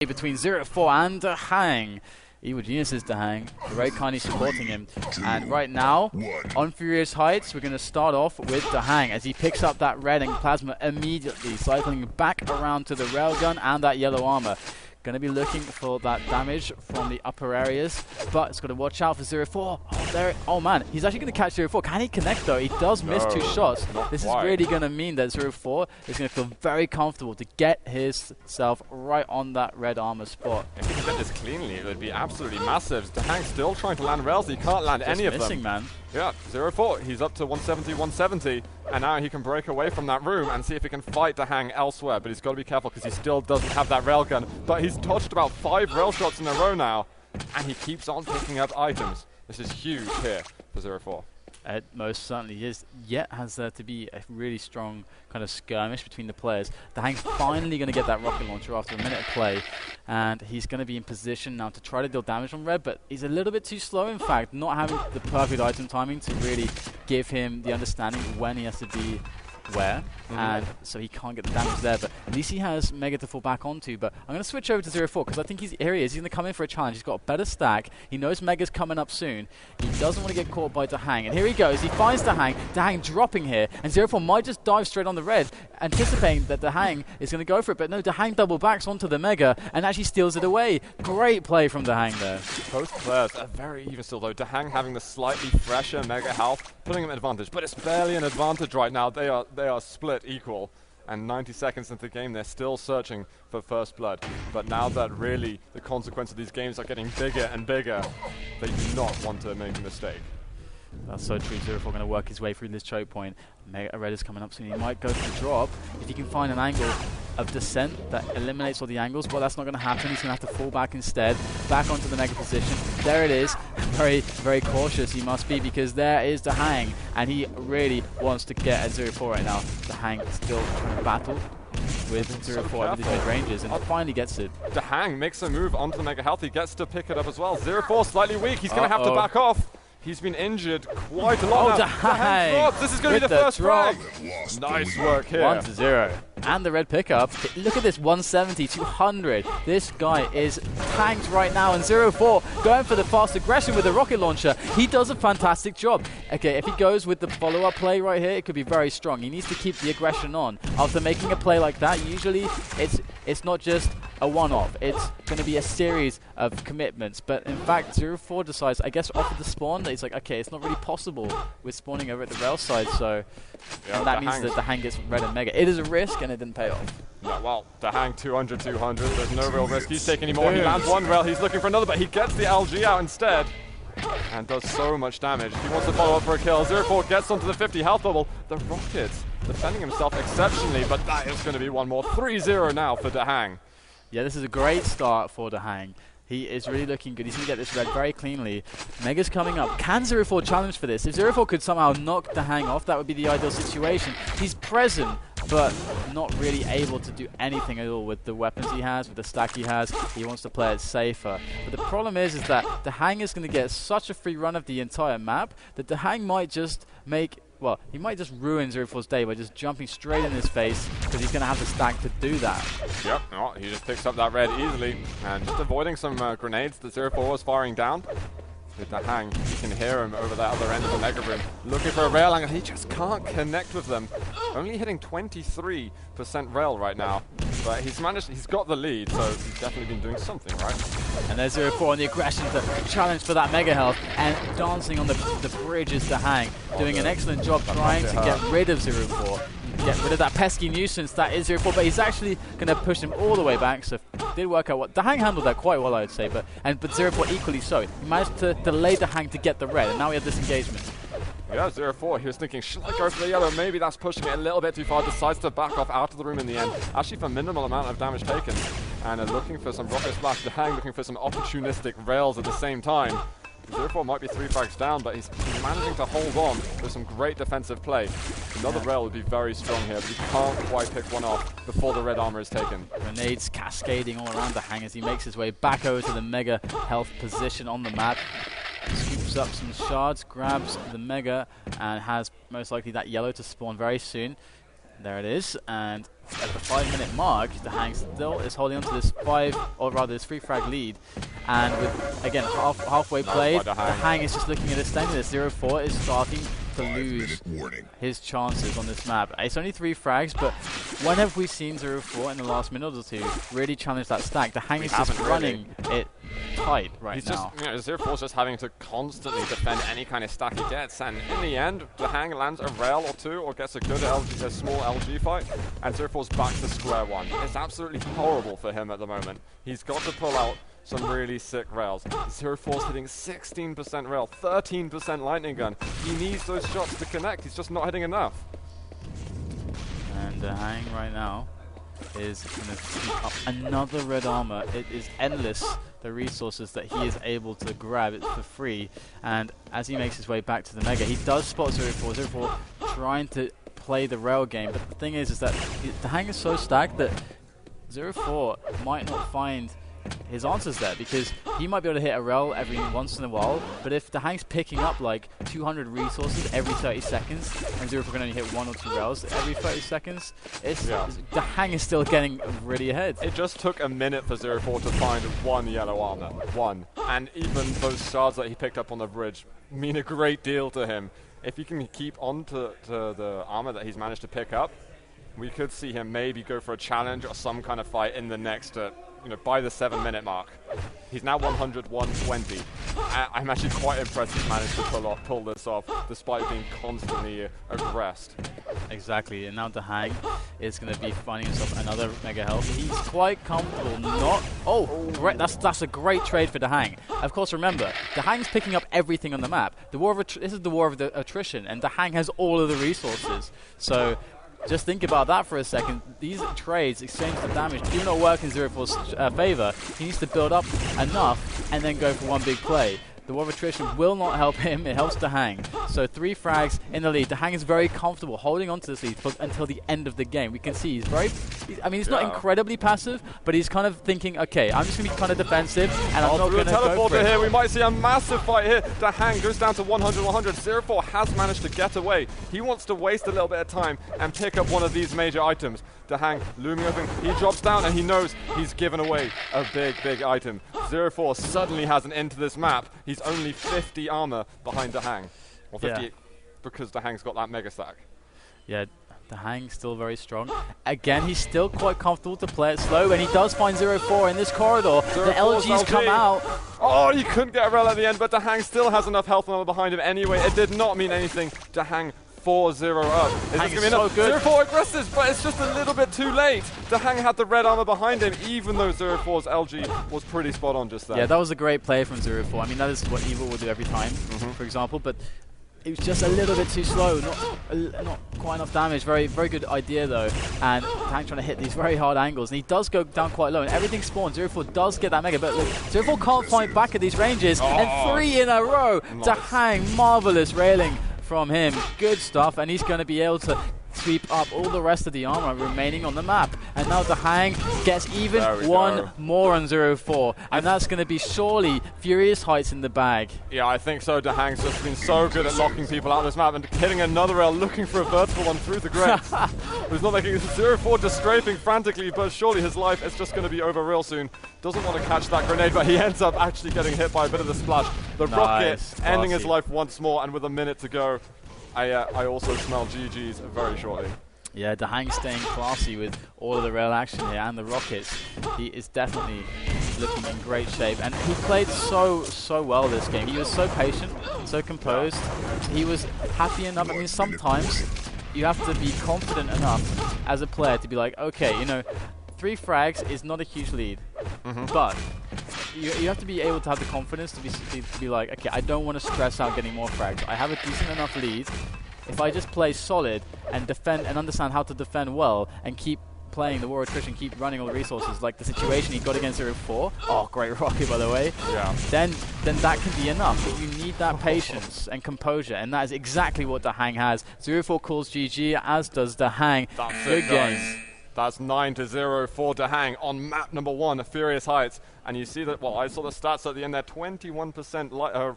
between Zero4 and DaHanG. Evil Genius is DaHanG, very kindly supporting him. And right now, on Furious Heights, we're going to start off with DaHanG as he picks up that red and plasma immediately, cycling back around to the railgun and that yellow armor. Going to be looking for that damage from the upper areas, but it's got to watch out for Zero4. Oh, there! Oh man, he's actually going to catch Zero4. Can he connect though? He does miss 2 shots. This is really going to mean that Zero4 is going to feel very comfortable to get himself right on that red armor spot. If he can get this cleanly, it would be absolutely massive. DaHanG still trying to land rails. He can't land any of them. Man. Yeah, Zero4. He's up to 170, 170, and now he can break away from that room and see if he can fight DaHanG elsewhere. But he's got to be careful because he still doesn't have that railgun. But he's dodged about 5 rail shots in a row now, and he keeps on picking up items. This is huge here for Zero4. It most certainly is. Yet has there to be a really strong kind of skirmish between the players. DaHanG's finally going to get that rocket launcher after a minute of play, and he's going to be in position now to try to deal damage on red, but he's a little bit too slow, in fact, not having the perfect item timing to really give him the understanding when he has to be where, and so he can't get the damage there, but at least he has Mega to fall back onto. But I'm going to switch over to Zero4 because I think here he is. He's going to come in for a challenge. He's got a better stack. He knows Mega's coming up soon. He doesn't want to get caught by DaHanG, and here he goes. He finds DaHanG dropping here, and Zero4 might just dive straight on the red, anticipating that DaHanG is going to go for it, but no, DaHanG double backs onto the Mega and actually steals it away. Great play from DaHanG there. Both players are very even still though. DaHanG having the slightly fresher Mega health, putting him at advantage, but it's barely an advantage right now. They are split equal, and 90 seconds into the game they're still searching for first blood. But now that really the consequence of these games are getting bigger and bigger, they do not want to make a mistake. That's so true. Zero4 going to work his way through this choke point. Mega Red is coming up soon. He might go for the drop. If he can find an angle of descent that eliminates all the angles, well, that's not going to happen. He's going to have to fall back instead, back onto the Mega position. There it is. Very, very cautious he must be, because there is DaHanG, and he really wants to get at Zero4 right now. DaHanG still trying to battle with Zero4 over these mid-ranges, and finally gets it. DaHanG makes a move onto the Mega health. He gets to pick it up as well. Zero4 slightly weak. He's going to have to back off. He's been injured quite a lot now. DaHanG, this is going to be the first frag. Nice work here. 1-0. And the red pickup. Look at this, 170, 200. This guy is tanked right now, and Zero4 going for the fast aggression with the rocket launcher. He does a fantastic job. Okay, if he goes with the follow-up play right here, it could be very strong. He needs to keep the aggression on. After making a play like that, usually it's not just a one-off. It's going to be a series of commitments. But in fact, Zero4 decides, I guess, off of the spawn, that he's like, okay, it's not really possible with spawning over at the rail side, so and that means that DaHanG gets red and Mega. It is a risk, and it didn't pay off. Yeah, well, DaHanG 200, 200. There's no real risk. He's taking any more. He lands one rail. He's looking for another, but he gets the LG out instead and does so much damage. He wants to follow up for a kill. Zero4 gets onto the 50 health bubble. The Rockets defending himself exceptionally, but that is going to be one more. 3-0 now for DaHanG. Yeah, this is a great start for DaHanG. He is really looking good. He's going to get this red very cleanly. Mega's coming up. Can Zero4 challenge for this? If Zero4 could somehow knock DaHanG off, that would be the ideal situation. He's present, but not really able to do anything at all with the weapons he has, with the stack he has. He wants to play it safer. But the problem is that DaHanG is going to get such a free run of the entire map that DaHanG might just make... Well, he might just ruin Zero4's day by just jumping straight in his face, because he's going to have the stack to do that. Yep, oh, he just picks up that red easily, and just avoiding some grenades that Zero4 was firing down. With DaHanG, you can hear him over that other end of the Mega room, looking for a rail angle. He just can't connect with them. Only hitting 23% rail right now, but he's got the lead, so he's definitely been doing something right. And there's Zero4 on the aggression to challenge for that Mega health, and dancing on the bridge is DaHanG, doing an excellent job trying to get rid of Zero4. Get rid of that pesky nuisance that is Zero4, but he's actually going to push him all the way back, so it did work out. DaHanG handled that quite well, I would say, but Zero4 equally so. He managed to delay DaHanG to get the red, and now we have this engagement. Yeah, Zero4, he was thinking, should I go for the yellow? Maybe that's pushing it a little bit too far. Decides to back off out of the room in the end, actually for minimal amount of damage taken. And looking for some rocket splash. DaHanG looking for some opportunistic rails at the same time. Zero4 might be 3 frags down, but he's managing to hold on with some great defensive play. Another rail would be very strong here, but he can't quite pick one off before the red armor is taken. Grenades cascading all around DaHanG as he makes his way back over to the Mega health position on the map. Scoops up some shards, grabs the Mega, and has most likely that yellow to spawn very soon. There it is, and at the 5-minute mark, DaHanG still is holding on to this this 3-frag lead. And with, again, halfway played, DaHanG is just looking at this thing. This 0-4 is starting to lose his chances on this map. It's only 3 frags, but when have we seen 0-4 in the last minute or two really challenge that stack? DaHanG is just running it tight right now. Zero4's just having to constantly defend any kind of stack he gets, and in the end, DaHanG lands a rail or two or gets a good a small LG fight, and Zero4's back to square one. It's absolutely horrible for him at the moment. He's got to pull out some really sick rails. Zero4's hitting 16% rail, 13% lightning gun. He needs those shots to connect. He's just not hitting enough. And DaHanG right now is going to keep up another red armor. It is endless, the resources that he is able to grab it for free. And as he makes his way back to the Mega, he does spot 0-4. 0-4 trying to play the rail game, but the thing is that DaHanG is so stacked that 0-4 might not find his answers there, because he might be able to hit a rail every once in a while, but if DaHanG's picking up like 200 resources every 30 seconds and 0-4 can only hit 1 or 2 rails every 30 seconds, DaHanG is still getting really ahead. It just took a minute for 0-4 to find 1 yellow armor. 1. And even those shards that he picked up on the bridge mean a great deal to him. If he can keep on to the armor that he's managed to pick up, we could see him maybe go for a challenge or some kind of fight in the next by the 7-minute mark. He's now 100, 120. I'm actually quite impressed he's managed to pull this off, despite being constantly aggressed. Exactly, and now DaHanG is going to be finding himself another mega health. He's quite comfortable great, that's a great trade for DaHanG. Of course, remember, DaHanG's picking up everything on the map. This is the war of the attrition, and DaHanG has all of the resources. So just think about that for a second. These trades, exchange for damage, do not work in 0-4's favor. He needs to build up enough and then go for one big play. The war of attrition will not help him, it helps DaHanG. So 3 frags in the lead. DaHanG is very comfortable holding on to this lead until the end of the game. We can see he's not incredibly passive, but he's kind of thinking, okay, I'm just going to be kind of defensive, and I'm not going to go for it. Here, we might see a massive fight here. DaHanG goes down to 100, 100. 0-4 has managed to get away. He wants to waste a little bit of time and pick up one of these major items. DaHanG looming over him. He drops down and he knows he's given away a big item. 0-4 suddenly has an end to this map. He's only 50 armor behind DaHanG. Or 50 because DaHanG's got that mega stack. Yeah, DaHanG's still very strong. Again, he's still quite comfortable to play it slow, and he does find 0-4 in this corridor. The LG's come out. Oh, he couldn't get a rail at the end, but DaHanG still has enough health armor behind him anyway. It did not mean anything. DaHanG 4-0 up. DaHanG is so good. 0-4 aggressive, but it's just a little bit too late. DaHanG had the red armor behind him, even though 0-4's LG was pretty spot on just there. Yeah, that was a great play from 0-4. I mean, that is what Evil will do every time, for example, but it was just a little bit too slow, not quite enough damage. Very good idea though, and DaHanG trying to hit these very hard angles, and he does go down quite low, and everything spawns. 0-4 does get that mega, but look, 0-4 can't fight back at these ranges, and 3 in a row. Nice. DaHanG, marvelous railing from him, good stuff, and he's going to be able to sweep up all the rest of the armor remaining on the map. And now DaHanG gets even one more on 0-4, and that's going to be surely Furious Heights in the bag. Yeah, I think so. DaHanG's just been so good at locking people out of this map and hitting another rail, looking for a vertical one through the grates. He's not making 0-4 just strafing frantically, but surely his life is just going to be over real soon. Doesn't want to catch that grenade, but he ends up actually getting hit by a bit of the splash. The rocket ending his life once more, and with a minute to go, I also smell GG's very shortly. Yeah, DaHanG staying classy with all of the rail action here and the rockets. He is definitely looking in great shape, and he played so well this game. He was so patient, so composed. He was happy enough. I mean, sometimes you have to be confident enough as a player to be like, okay, 3 frags is not a huge lead, but you have to be able to have the confidence to be like, okay, I don't want to stress out getting more frags. I have a decent enough lead. If I just play solid and defend and understand how to defend well and keep playing the war of attrition, keep running all the resources, like the situation he got against 0-4, great rocket by the way, then that can be enough. But you need that patience and composure, and that is exactly what DaHanG has. 0-4 calls GG, as does DaHanG. That's Good game. That's 9-0 for DaHanG on map number 1, Furious Heights. And you see that, well, I saw the stats at the end there, 21%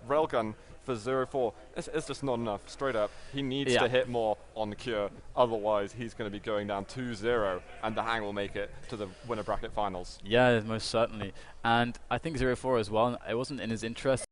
railgun for Zero4. It's just not enough, straight up. He needs to hit more on the Cure, otherwise he's going to be going down 2-0, and DaHanG will make it to the winner bracket finals. Yeah, most certainly. And I think Zero4 as well, it wasn't in his interest